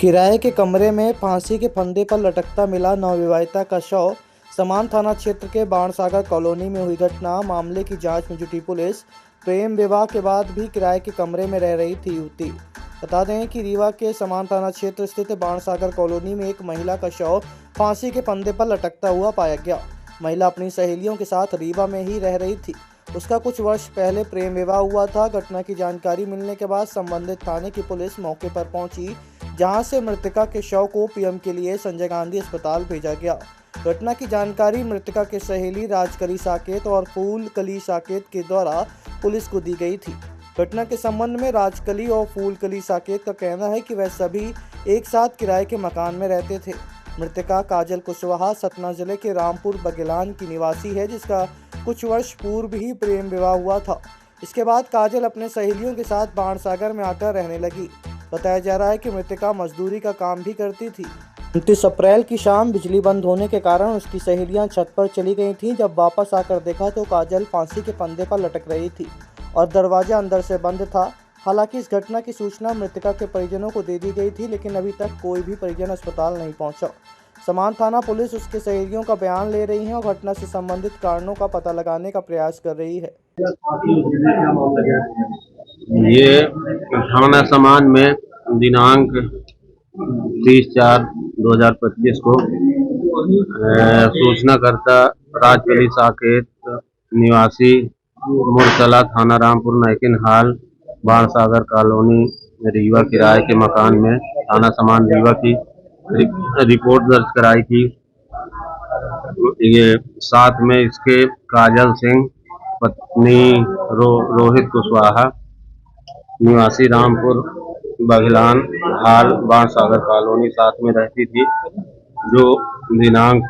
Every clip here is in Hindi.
किराए के कमरे में फांसी के फंदे पर लटकता मिला नवविवाहिता का शव। समान थाना क्षेत्र के बाणसागर कॉलोनी में हुई घटना। मामले की जांच में जुटी पुलिस। प्रेम विवाह के बाद भी किराए के कमरे में रह रही थी युवती। बता दें कि रीवा के समान थाना क्षेत्र स्थित बाणसागर कॉलोनी में एक महिला का शव फांसी के फंदे पर लटकता हुआ पाया गया। महिला अपनी सहेलियों के साथ रीवा में ही रह रही थी। उसका कुछ वर्ष पहले प्रेम विवाह हुआ था। घटना की जानकारी मिलने के बाद संबंधित थाने की पुलिस मौके पर पहुंची, जहां से मृतका के शव को पीएम के लिए संजय गांधी अस्पताल भेजा गया। घटना की जानकारी मृतका के सहेली राजकली साकेत और फूलकली साकेत के द्वारा पुलिस को दी गई थी। घटना के संबंध में राजकली और फूलकली साकेत का कहना है कि वह सभी एक साथ किराए के मकान में रहते थे। मृतका काजल कुशवाहा सतना जिले के रामपुर बघेलान की निवासी है, जिसका कुछ वर्ष पूर्व ही प्रेम विवाह हुआ था। इसके बाद काजल अपने सहेलियों के साथ बाणसागर में आकर रहने लगी। बताया जा रहा है कि मृतका मजदूरी का काम भी करती थी। 29 अप्रैल की शाम बिजली बंद होने के कारण उसकी सहेलियां छत पर चली गई थीं। जब वापस आकर देखा तो काजल फांसी के फंदे पर लटक रही थी और दरवाजा अंदर से बंद था। हालांकि इस घटना की सूचना मृतका के परिजनों को दे दी गई थी, लेकिन अभी तक कोई भी परिजन अस्पताल नहीं पहुंचा। समान थाना पुलिस उसके सहेलियों का बयान ले रही है और घटना से संबंधित कारणों का पता लगाने का प्रयास कर रही है। ये थाना समान में दिनांक 30/4/2025 को सूचनाकर्ता राजकली साकेत निवासी मुरसला थाना रामपुर नायकिन हाल बाणसागर कॉलोनी रीवा किराए के मकान में थाना समान रीवा की रिपोर्ट दर्ज कराई थी। ये साथ में इसके काजल सिंह पत्नी रोहित कुशवाहा निवासी रामपुर बघेलान हाल बाणसागर कॉलोनी साथ में रहती थी, जो दिनांक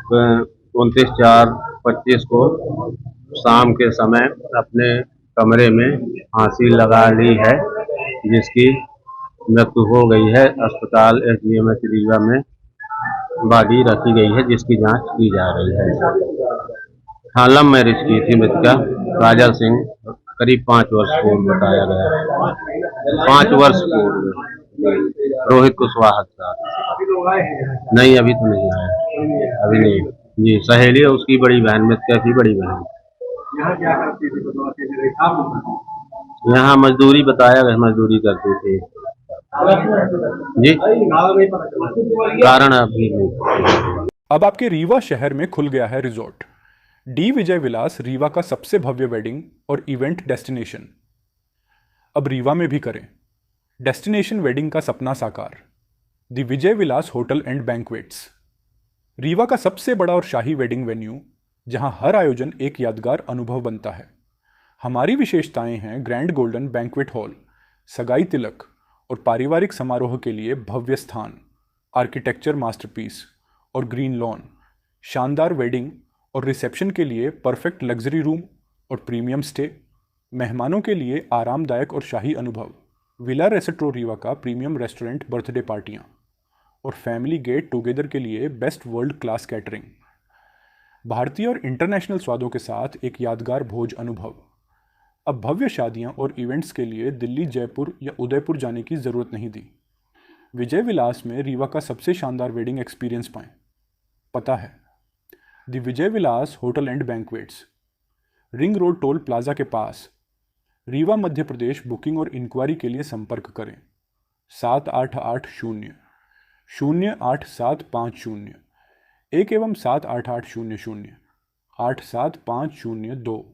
29/4/25 को शाम के समय अपने कमरे में फांसी लगा ली है, जिसकी मृत्यु हो गई है। अस्पताल SGMH रीवा में बॉडी रखी गई है, जिसकी जांच की जा रही है। हाँ, लव मैरिज की थी मृतका काजल सिंह, करीब 5 वर्ष पूर्व बताया गया है। 5 वर्ष पूर्व रोहित कुशवाहा के साथ। नहीं, अभी तो नहीं आया, अभी नहीं जी। सहेली है उसकी, बड़ी बहन, मृतका की बड़ी बहन। यहाँ क्या करती थी? यहाँ मजदूरी बताया गया, मजदूरी करती थी जी। कारण अभी नहीं। अब आपके रीवा शहर में खुल गया है रिजॉर्ट डी विजय विलास, रीवा का सबसे भव्य वेडिंग और इवेंट डेस्टिनेशन। अब रीवा में भी करें डेस्टिनेशन वेडिंग का सपना साकार। The Vijay Vilas hotel and banquets, Rewa का सबसे बड़ा और शाही वेडिंग वेन्यू, जहां हर आयोजन एक यादगार अनुभव बनता है। हमारी विशेषताएं हैं ग्रैंड गोल्डन बैंक्वेट हॉल, सगाई तिलक और पारिवारिक समारोह के लिए भव्य स्थान, आर्किटेक्चर मास्टरपीस और ग्रीन लॉन, शानदार वेडिंग और रिसेप्शन के लिए परफेक्ट लग्जरी रूम और प्रीमियम स्टे, मेहमानों के लिए आरामदायक और शाही अनुभव, विला रेस्टोरेंट रीवा का प्रीमियम रेस्टोरेंट, बर्थडे पार्टियां और फैमिली गेट टुगेदर के लिए बेस्ट वर्ल्ड क्लास कैटरिंग, भारतीय और इंटरनेशनल स्वादों के साथ एक यादगार भोज अनुभव। अब भव्य शादियां और इवेंट्स के लिए दिल्ली, जयपुर या उदयपुर जाने की ज़रूरत नहीं दी। विजय विलास में रीवा का सबसे शानदार वेडिंग एक्सपीरियंस पाएं। पता है the Vijay Vilas hotel and banquets, ring road toll plaza के पास, रीवा, मध्य प्रदेश। बुकिंग और इंक्वायरी के लिए संपर्क करें 788-0-08750 1 एवं 788-00-87502।